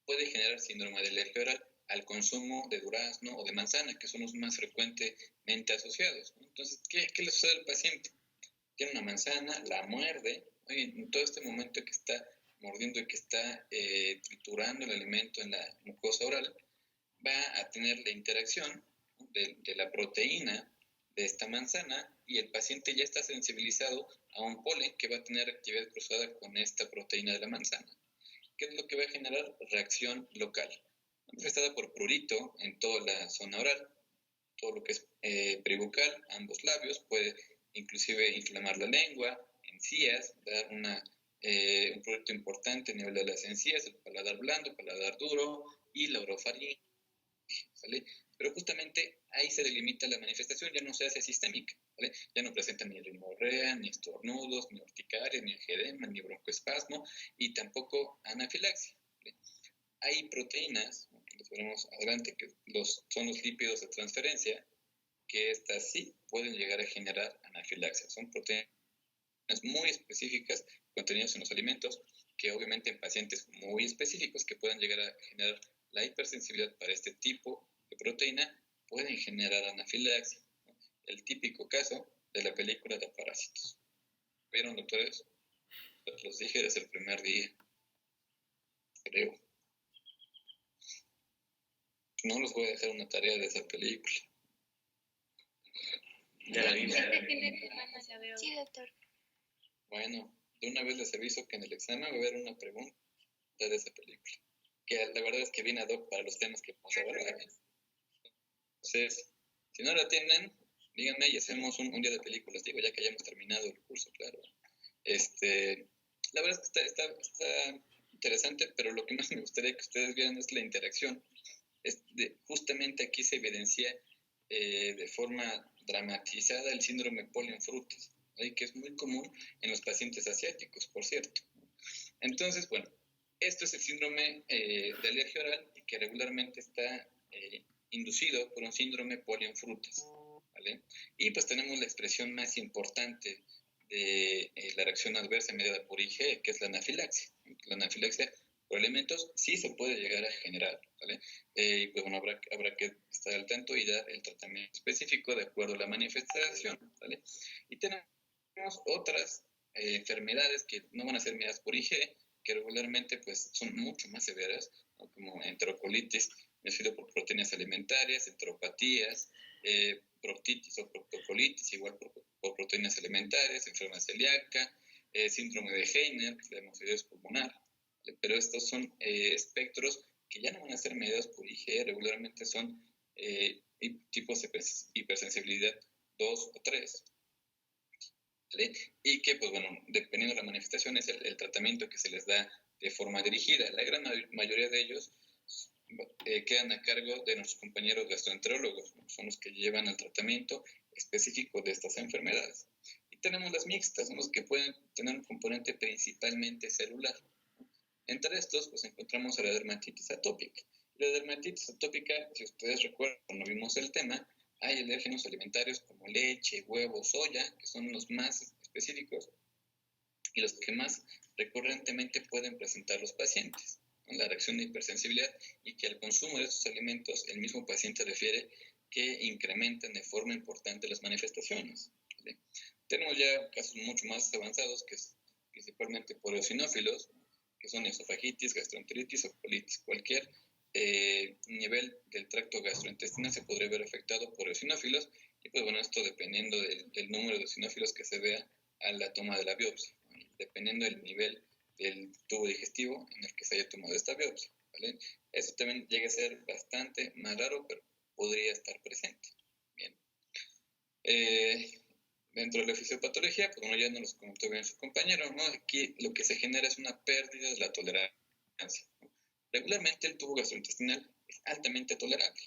puede generar síndrome de alergia oral al consumo de durazno o de manzana, que son los más frecuentemente asociados. Entonces, ¿qué le sucede al paciente? Tiene una manzana, la muerde, oye, en todo este momento que está mordiendo y que está triturando el alimento en la mucosa oral, va a tener la interacción de la proteína de esta manzana y el paciente ya está sensibilizado a un polen que va a tener actividad cruzada con esta proteína de la manzana. ¿Qué es lo que va a generar? Reacción local, manifestada por prurito en toda la zona oral, todo lo que es peribucal, ambos labios, puede inclusive inflamar la lengua, encías, dar un prurito importante a nivel de las encías, el paladar blando, el paladar duro y la orofaringe, ¿vale? Pero justamente ahí se delimita la manifestación, ya no se hace sistémica, ¿vale? Ya no presenta ni rinorrea, ni estornudos, ni urticaria, ni angedema, ni broncoespasmo y tampoco anafilaxia, ¿vale? Hay proteínas, que les veremos adelante, que son los lípidos de transferencia, que estas sí pueden llegar a generar anafilaxia. Son proteínas muy específicas contenidas en los alimentos, que obviamente en pacientes muy específicos que puedan llegar a generar la hipersensibilidad para este tipo de proteína, pueden generar anafilaxia, ¿no? El típico caso de la película de Parásitos. ¿Vieron, doctores? Los dije desde el primer día, creo. No les voy a dejar una tarea de esa película. Ya la vi. Sí, doctor. Bueno, de una vez les aviso que en el examen va a haber una pregunta de esa película, que la verdad es que viene ad hoc para los temas que vamos a ver. Entonces, si no la tienen, díganme y hacemos un día de películas, digo, ya que hayamos terminado el curso, claro. La verdad es que está interesante, pero lo que más me gustaría que ustedes vieran es la interacción. Justamente aquí se evidencia de forma dramatizada el síndrome polen-frutas, que es muy común en los pacientes asiáticos, por cierto. Entonces, bueno, esto es el síndrome de alergia oral que regularmente está inducido por un síndrome polen-frutas, ¿vale? Y pues tenemos la expresión más importante de la reacción adversa mediada por IgE, que es la anafilaxia. La anafilaxia por alimentos sí se puede llegar a generar, ¿vale? Y pues bueno, habrá que estar al tanto y dar el tratamiento específico de acuerdo a la manifestación, ¿vale? Y tenemos otras enfermedades que no van a ser mediadas por IgE, que regularmente pues son mucho más severas, ¿no? Como enterocolitis inducido por proteínas alimentarias, enteropatías, proctitis o proctocolitis, igual por proteínas alimentarias, enfermedad celíaca, síndrome de Heiner, que es la hemofiliasis pulmonar. ¿Vale? Pero estos son espectros que ya no van a ser mediados por IgE, regularmente son tipos de hipersensibilidad 2 o 3. ¿Vale? Y que, pues bueno, dependiendo de la manifestación, es el tratamiento que se les da de forma dirigida. La gran mayoría de ellos quedan a cargo de nuestros compañeros gastroenterólogos, ¿no? Son los que llevan el tratamiento específico de estas enfermedades. Y tenemos las mixtas, son los que pueden tener un componente principalmente celular. Entre estos, pues encontramos a la dermatitis atópica. La dermatitis atópica, si ustedes recuerdan, cuando vimos el tema, hay alérgenos alimentarios como leche, huevo, soya, que son los más específicos y los que más recurrentemente pueden presentar los pacientes, ¿no? La reacción de hipersensibilidad, y que al consumo de estos alimentos el mismo paciente refiere que incrementan de forma importante las manifestaciones, ¿vale? Tenemos ya casos mucho más avanzados, que es principalmente por eosinófilos, que son esofagitis, gastroenteritis o colitis. Cualquier nivel del tracto gastrointestinal se podría ver afectado por eosinófilos, y pues bueno, esto dependiendo del número de eosinófilos que se vea a la toma de la biopsia, ¿no? Dependiendo del nivel del tubo digestivo en el que se haya tomado esta biopsia, ¿vale? Eso también llega a ser bastante más raro, pero podría estar presente. Bien. Dentro de la fisiopatología, pues bueno, ya nos lo comentó bien su compañero, ¿no? Aquí lo que se genera es una pérdida de la tolerancia, ¿no? Regularmente el tubo gastrointestinal es altamente tolerable.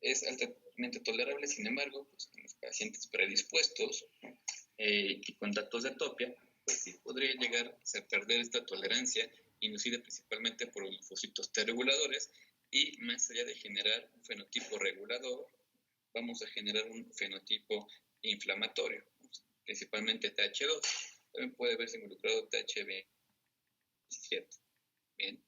Es altamente tolerable, sin embargo, pues en los pacientes predispuestos, ¿no? Y con datos de atopia, pues sí podría llegar a perder esta tolerancia, inducida principalmente por los linfocitos T reguladores, y más allá de generar un fenotipo regulador, vamos a generar un fenotipo inflamatorio, principalmente TH2. También puede verse involucrado THB17. Bien.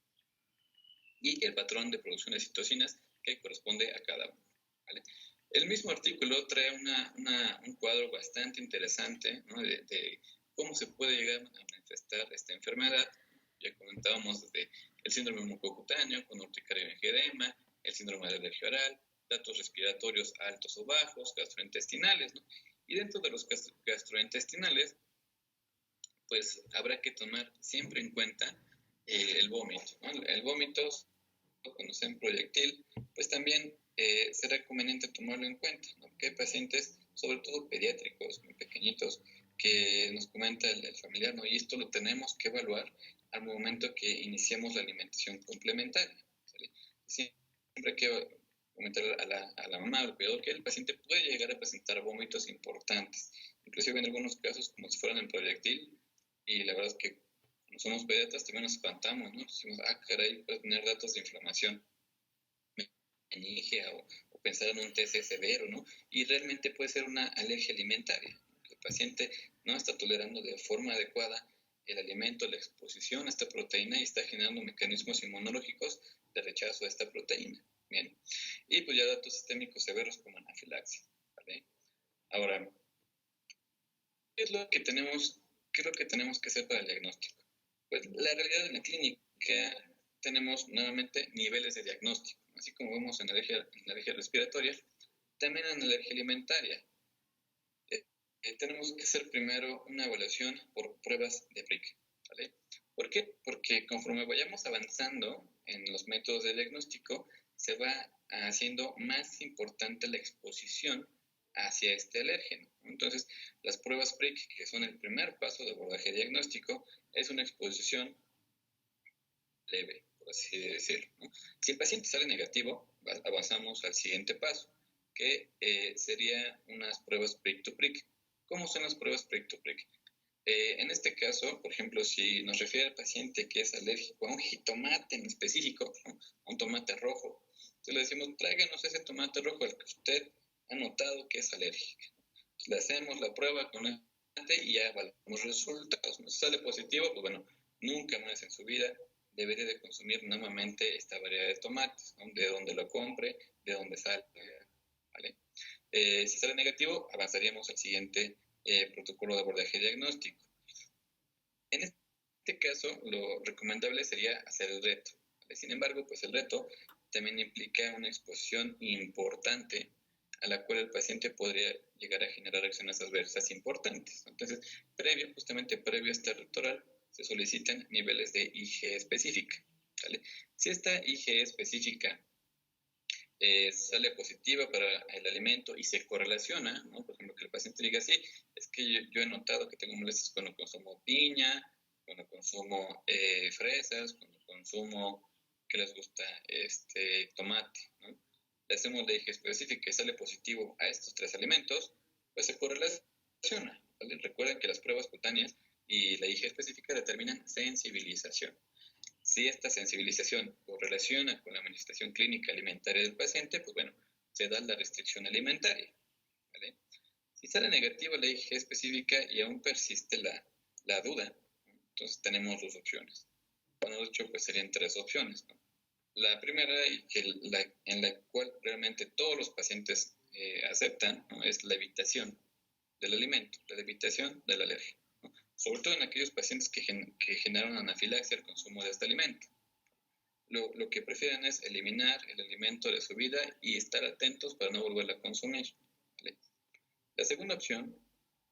y el patrón de producción de citocinas que corresponde a cada uno, ¿vale? El mismo artículo trae un cuadro bastante interesante, ¿no? de cómo se puede llegar a manifestar esta enfermedad. Ya comentábamos desde el síndrome mucocutáneo con urticaria y edema, el síndrome de alergia oral, datos respiratorios altos o bajos, gastrointestinales, ¿no? Y dentro de los gastrointestinales, pues habrá que tomar siempre en cuenta el vómito, ¿no? El vómito, cuando sea en proyectil, pues también será conveniente tomarlo en cuenta, ¿no? Porque hay pacientes, sobre todo pediátricos, muy pequeñitos, que nos comenta el familiar, ¿no? Y esto lo tenemos que evaluar al momento que iniciemos la alimentación complementaria, ¿sale? Siempre hay que comentar a la mamá o al cuidador que el paciente puede llegar a presentar vómitos importantes, inclusive en algunos casos como si fueran en proyectil, y la verdad es que cuando somos pediatras también nos espantamos, ¿no? Decimos, caray, puede tener datos de inflamación meningia o pensar en un TC severo, ¿no? Y realmente puede ser una alergia alimentaria. El paciente no está tolerando de forma adecuada el alimento, la exposición a esta proteína y está generando mecanismos inmunológicos de rechazo a esta proteína. Bien. Y pues ya datos sistémicos severos como anafilaxia, ¿vale? Ahora, ¿qué es lo que tenemos que hacer para el diagnóstico? Pues la realidad en la clínica tenemos nuevamente niveles de diagnóstico, así como vemos en la alergia respiratoria, también en la alergia alimentaria. Tenemos que hacer primero una evaluación por pruebas de Prick, ¿vale? ¿Por qué? Porque conforme vayamos avanzando en los métodos de diagnóstico, se va haciendo más importante la exposición hacia este alérgeno. Entonces, las pruebas Prick, que son el primer paso de abordaje diagnóstico, es una exposición leve, por así decirlo, ¿no? Si el paciente sale negativo, avanzamos al siguiente paso, que sería unas pruebas prick to prick. ¿Cómo son las pruebas prick to prick? En este caso, por ejemplo, si nos refiere al paciente que es alérgico a un jitomate en específico, ¿no? A un tomate rojo, entonces le decimos, tráiganos ese tomate rojo al que usted ha notado que es alérgico. Entonces, le hacemos la prueba con el tomate y ya evaluamos resultados. Si sale positivo, pues bueno, nunca más en su vida debería de consumir nuevamente esta variedad de tomates, ¿no? De donde lo compre, de donde sale, ¿vale? Si sale negativo, avanzaríamos al siguiente protocolo de abordaje diagnóstico. En este caso, lo recomendable sería hacer el reto, ¿vale? Sin embargo, pues el reto también implica una exposición importante a la cual el paciente podría llegar a generar reacciones adversas importantes. Entonces, justamente previo a este reto oral, se solicitan niveles de IgE específica, ¿vale? Si esta IgE específica sale positiva para el alimento y se correlaciona, ¿no? Por ejemplo, que el paciente diga, sí, es que yo he notado que tengo molestias cuando consumo piña, cuando consumo fresas, cuando consumo, que les gusta, tomate, ¿no? Le hacemos la IgE específica y sale positivo a estos 3 alimentos, pues se correlaciona, ¿vale? Recuerden que las pruebas cutáneas y la IgE específica determinan sensibilización. Si esta sensibilización correlaciona con la manifestación clínica alimentaria del paciente, pues bueno, se da la restricción alimentaria, ¿vale? Si sale negativa la IgE específica y aún persiste la duda, ¿no? Entonces tenemos 2 opciones. Bueno, de hecho, pues serían 3 opciones, ¿no? La primera, y en la cual realmente todos los pacientes aceptan, ¿no? Es la evitación del alimento, la evitación de la alergia, ¿no? Sobre todo en aquellos pacientes que generan anafilaxia al consumo de este alimento. Lo que prefieren es eliminar el alimento de su vida y estar atentos para no volverlo a consumir, ¿vale? La segunda opción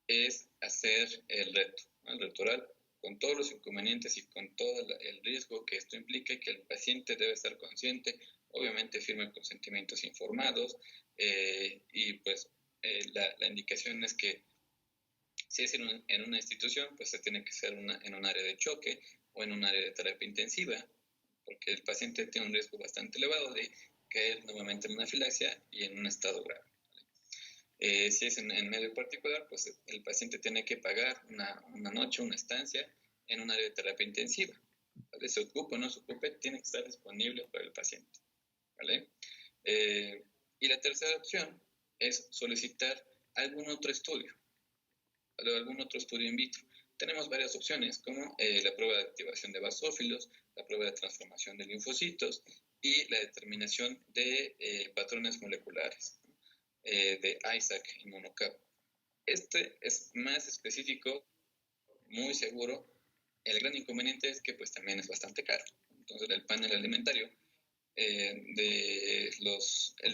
es hacer el reto, ¿no? El reto oral, con todos los inconvenientes y con todo el riesgo que esto implica, y que el paciente debe estar consciente, obviamente firma consentimientos informados, y pues la indicación es que si es en una institución, pues se tiene que ser en un área de choque o en un área de terapia intensiva, porque el paciente tiene un riesgo bastante elevado de caer nuevamente en una anafilaxia y en un estado grave. Si es en medio particular, pues el paciente tiene que pagar una noche, una estancia en un área de terapia intensiva, ¿vale? Se ocupe o no se ocupe, tiene que estar disponible para el paciente, ¿vale? Y la tercera opción es solicitar algún otro estudio, ¿vale? Algún otro estudio in vitro. tenemos varias opciones, como la prueba de activación de basófilos, la prueba de transformación de linfocitos y la determinación de patrones moleculares, de Isaac y Monocap. Este es más específico, muy seguro. El gran inconveniente es que pues también es bastante caro. Entonces el panel alimentario el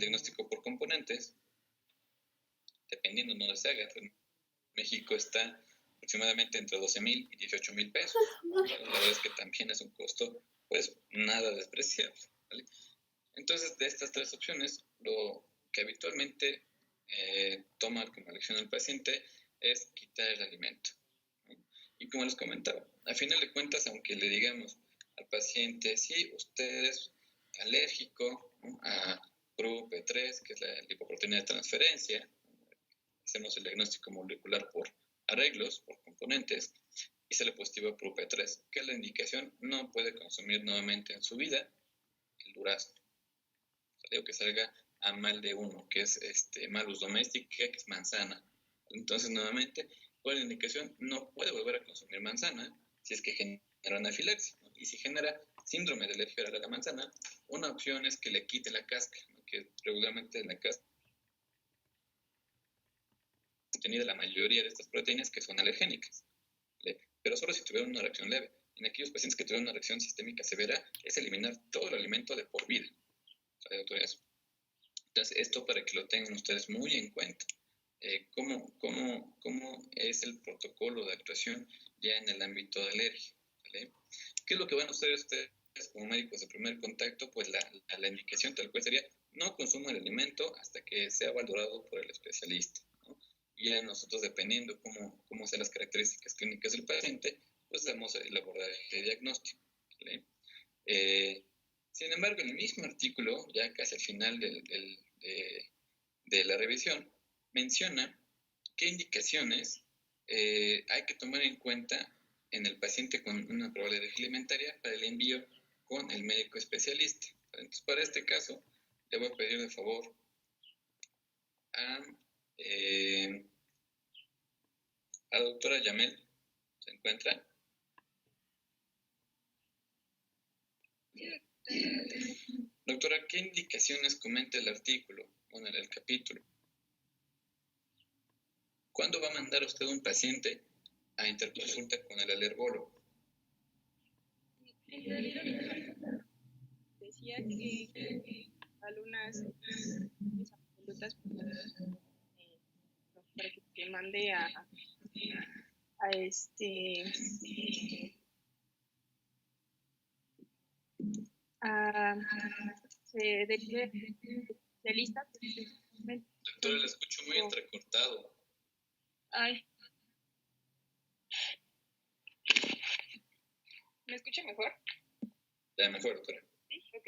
diagnóstico por componentes, dependiendo de dónde se haga, en México está aproximadamente entre 12,000 y 18,000 pesos. La verdad es que también es un costo pues nada despreciable, ¿vale? Entonces, de estas tres opciones, lo que habitualmente toma como elección el paciente es quitar el alimento, ¿no? Y como les comentaba, a final de cuentas, aunque le digamos al paciente, sí, usted es alérgico, ¿no?, a PRU-P3, que es la lipoproteína de transferencia, hacemos el diagnóstico molecular por arreglos, por componentes, y sale positivo a PRU-P3, que es la indicación, no puede consumir nuevamente en su vida el durazno. Digo que salga a mal de uno, que es Malus domestica, que es manzana. Entonces, nuevamente, por la indicación, no puede volver a consumir manzana si es que genera anafilaxia, ¿no? Y si genera síndrome de alergia oral a la manzana, una opción es que le quite la cáscara, ¿no?, que regularmente en la cáscara contenida la mayoría de estas proteínas que son alergénicas, ¿vale? Pero solo si tuvieron una reacción leve. En aquellos pacientes que tuvieron una reacción sistémica severa, es eliminar todo el alimento de por vida. Entonces, esto para que lo tengan ustedes muy en cuenta. ¿Cómo es el protocolo de actuación ya en el ámbito de alergia? ¿Vale? ¿Qué es lo que van a hacer ustedes como médicos de primer contacto? Pues la indicación tal cual sería: no consuma el alimento hasta que sea valorado por el especialista, ¿no? Y ya nosotros, dependiendo cómo sean las características clínicas del paciente, pues damos el abordaje diagnóstico, ¿vale? Sin embargo, el mismo artículo, ya casi al final de la revisión, menciona qué indicaciones hay que tomar en cuenta en el paciente con una probable alergia alimentaria para el envío con el médico especialista. Entonces, para este caso, le voy a pedir de favor a la doctora Yamel. ¿Se encuentra? Doctora, ¿qué indicaciones comenta el artículo, bueno, el capítulo? ¿Cuándo va a mandar usted un paciente a interconsulta con el alergólogo? Decía que algunas absolutas para que mande a de lista. Doctora, le escucho muy entrecortado. Ay. ¿Me escucha mejor? Ya, mejor, doctora. Sí, ok.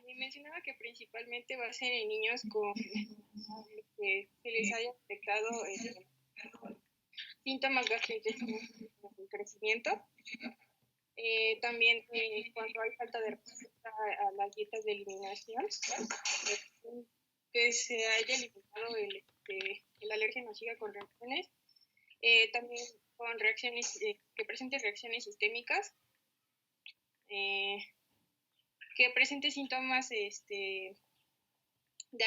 Me mencionaba que principalmente va a ser en niños con que se les haya detectado síntomas gastrointestinales en crecimiento. También cuando hay falta de respuesta a las dietas de eliminación, que se haya eliminado el alérgeno siga con reacciones. También con reacciones, que presente reacciones sistémicas, que presente síntomas de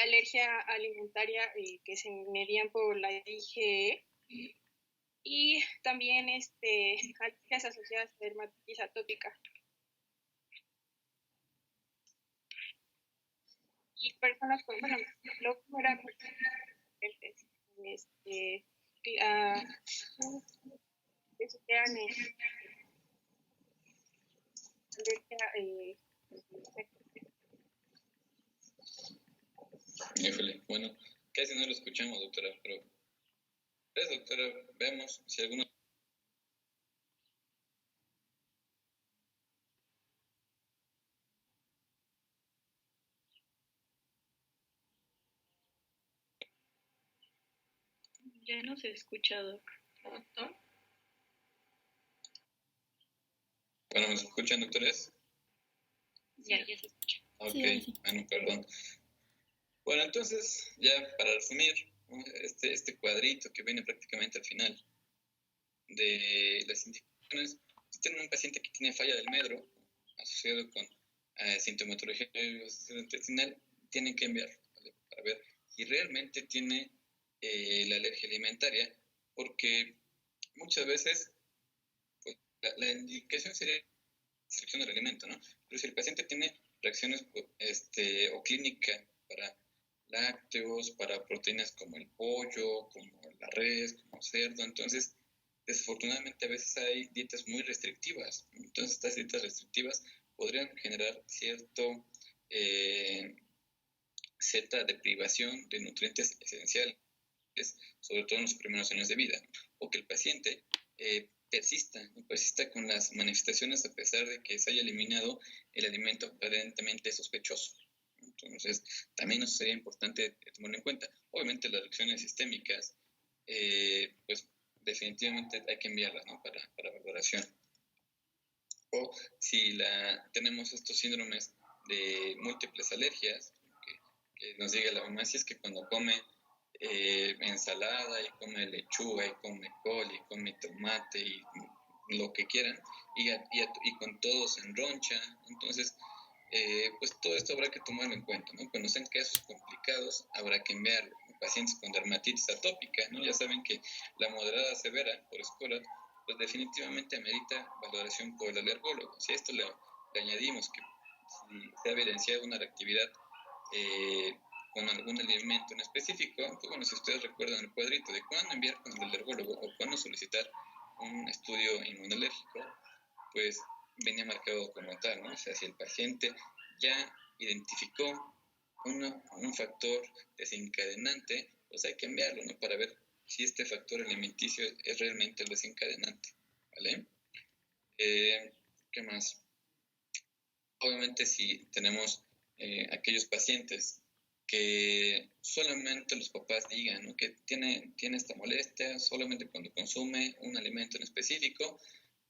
alergia alimentaria que se medían por la IgE, y también alergias asociadas a dermatitis atópica. Y personas con, bueno, lo que era que sufrieran alergia Híjole, bueno, casi no lo escuchamos, doctora, pero pues, doctora, veamos si alguno... Ya no se escucha, doctor. Bueno, ¿me escuchan, doctores? Ya se escucha. Ok, Sí. bueno, perdón. Bueno, entonces, ya para resumir, este cuadrito que viene prácticamente al final de las indicaciones, si tienen un paciente que tiene falla del medro asociado con sintomatología intestinal, tienen que enviarlo, ¿vale? Para ver si realmente tiene la alergia alimentaria, porque muchas veces pues, la indicación sería restricción del alimento, ¿no? Pero si el paciente tiene reacciones o clínica para lácteos, para proteínas como el pollo, como la res, como el cerdo, entonces desafortunadamente a veces hay dietas muy restrictivas. Entonces estas dietas restrictivas podrían generar cierta deprivación de nutrientes esenciales, sobre todo en los primeros años de vida, o que el paciente persista con las manifestaciones a pesar de que se haya eliminado el alimento aparentemente sospechoso. Entonces, también eso sería importante tomarlo en cuenta. Obviamente las reacciones sistémicas, pues definitivamente hay que enviarlas, ¿no? para valoración. O si tenemos estos síndromes de múltiples alergias, que nos diga la mamá, si es que cuando come ensalada y come lechuga y come col y come tomate y lo que quieran y con todo se enroncha, entonces pues todo esto habrá que tomarlo en cuenta, ¿no? Cuando sean casos complicados habrá que enviarlo. Pacientes con dermatitis atópica, ¿no? Ya saben que la moderada severa por escolar pues definitivamente amerita valoración por el alergólogo. Si a esto le añadimos que si se ha evidenciado una reactividad con algún alimento en específico, pues bueno, si ustedes recuerdan el cuadrito de cuándo enviar con el alergólogo o cuándo solicitar un estudio inmunológico, pues venía marcado como tal, ¿no? O sea, si el paciente ya identificó un factor desencadenante, pues hay que enviarlo, ¿no? Para ver si este factor alimenticio es realmente el desencadenante, ¿vale? ¿Qué más? Obviamente si tenemos aquellos pacientes que solamente los papás digan, ¿no? Que tiene esta molestia solamente cuando consume un alimento en específico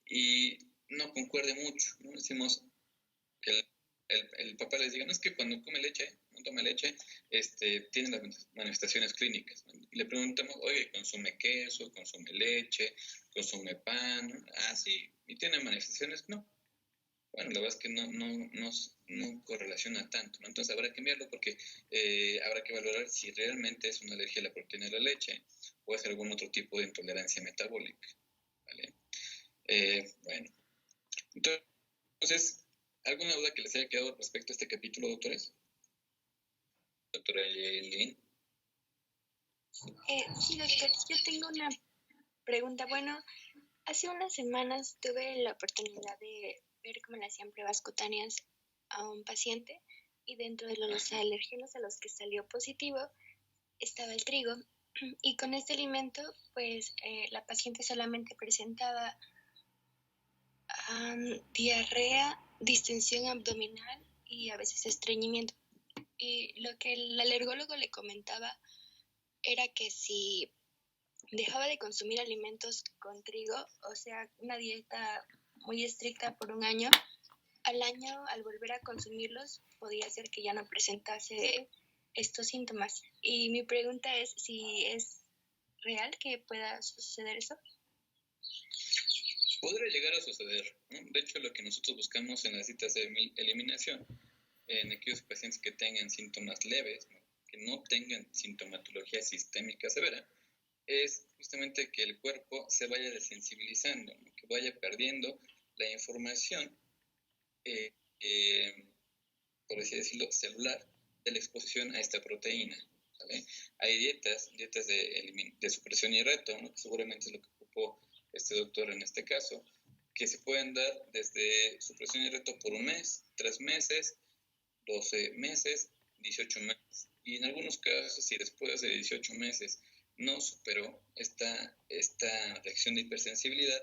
y no concuerde mucho, ¿no? Decimos que el papá les diga, no, es que cuando come leche, no toma leche, tiene las manifestaciones clínicas, ¿no? Y le preguntamos, oye, ¿consume queso, consume leche, consume pan? Ah, sí, ¿y tiene manifestaciones? No. Bueno, la verdad es que no correlaciona tanto, ¿no? Entonces habrá que enviarlo porque habrá que valorar si realmente es una alergia a la proteína de la leche o es algún otro tipo de intolerancia metabólica, ¿vale? Bueno, entonces, ¿alguna duda que les haya quedado respecto a este capítulo, doctores? Doctora Eileen. Sí, doctor, yo tengo una pregunta. Bueno, hace unas semanas tuve la oportunidad de ver cómo le hacían pruebas cutáneas a un paciente y dentro de los alérgenos a los que salió positivo estaba el trigo y con este alimento pues la paciente solamente presentaba diarrea, distensión abdominal y a veces estreñimiento. Y lo que el alergólogo le comentaba era que si dejaba de consumir alimentos con trigo, o sea, una dieta muy estricta por un año, al año, al volver a consumirlos, podía ser que ya no presentase estos síntomas. Y mi pregunta es si es real que pueda suceder eso. Podría llegar a suceder, ¿no? De hecho, lo que nosotros buscamos en las citas de eliminación, en aquellos pacientes que tengan síntomas leves, ¿no? Que no tengan sintomatología sistémica severa, es justamente que el cuerpo se vaya desensibilizando, ¿no? Que vaya perdiendo la información, por así decirlo, celular de la exposición a esta proteína, ¿vale? Hay dietas de supresión y reto, ¿no? Que seguramente es lo que ocupó este doctor en este caso, que se pueden dar desde supresión y reto por 1 mes, 3 meses, 12 meses, 18 meses. Y en algunos casos, si después de 18 meses no superó esta reacción de hipersensibilidad,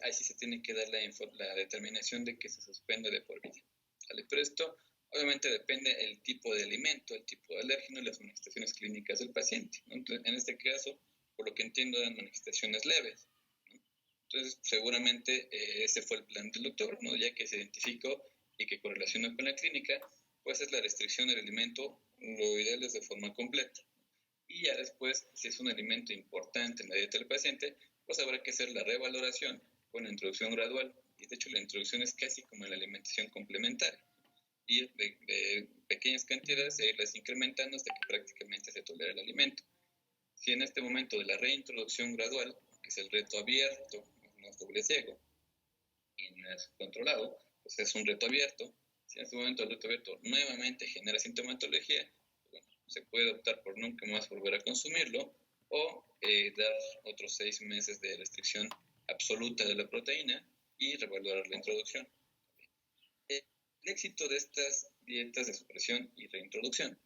ahí sí se tiene que dar la determinación de que se suspende de por vida, ¿vale? Pero esto obviamente depende del tipo de alimento, el tipo de alérgeno y las manifestaciones clínicas del paciente, ¿no? Entonces, en este caso, por lo que entiendo, eran manifestaciones leves, ¿no? Entonces, seguramente ese fue el plan del doctor, ¿no? Ya que se identificó y que correlaciona con la clínica, pues es la restricción del alimento, lo ideal es de forma completa. Y ya después, si es un alimento importante en la dieta del paciente, pues habrá que hacer la revaloración con la introducción gradual. Y de hecho la introducción es casi como la alimentación complementaria. Ir de pequeñas cantidades e irlas incrementando hasta que prácticamente se tolera el alimento. Si en este momento de la reintroducción gradual, que es el reto abierto, no es doble ciego, y no es controlado, pues es un reto abierto. Si en este momento el reto abierto nuevamente genera sintomatología, bueno, se puede optar por nunca más volver a consumirlo o dar otros 6 meses de restricción absoluta de la proteína y revaluar la introducción. El éxito de estas dietas de supresión y reintroducción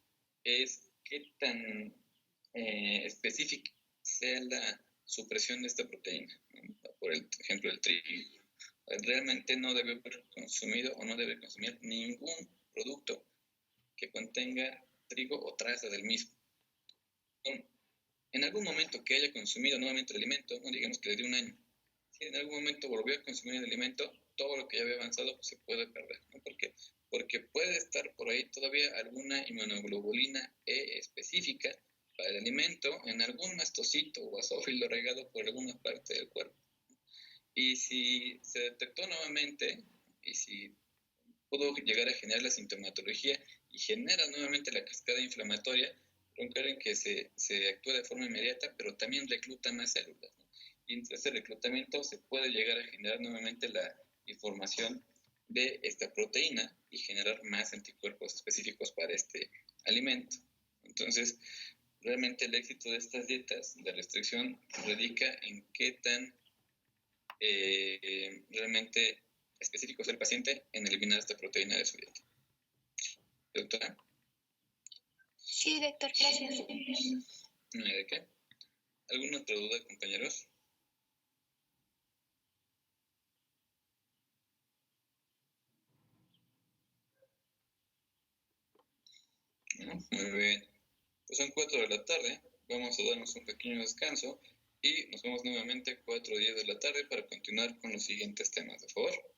es qué tan específica sea la supresión de esta proteína, ¿no? Por ejemplo, el trigo. Realmente no debe haber consumido o no debe consumir ningún producto que contenga trigo o trazas del mismo. En algún momento que haya consumido nuevamente el alimento, no digamos que le dio un año, si en algún momento volvió a consumir el alimento, todo lo que ya había avanzado pues, se puede perder, ¿no? Porque puede estar por ahí todavía alguna inmunoglobulina E específica para el alimento en algún mastocito o basófilo regado por alguna parte del cuerpo. Y si se detectó nuevamente y si pudo llegar a generar la sintomatología y genera nuevamente la cascada inflamatoria, recuerden que se actúa de forma inmediata, pero también recluta más células, ¿no? Y entre ese reclutamiento se puede llegar a generar nuevamente la información de esta proteína y generar más anticuerpos específicos para este alimento. Entonces, realmente el éxito de estas dietas de restricción radica en qué tan realmente específico es el paciente en eliminar esta proteína de su dieta. ¿Doctora? Sí, doctor, gracias. No hay de qué. ¿Alguna otra duda, compañeros? No, muy bien. Pues son 4 de la tarde. Vamos a darnos un pequeño descanso y nos vemos nuevamente 4 días de la tarde para continuar con los siguientes temas, de favor.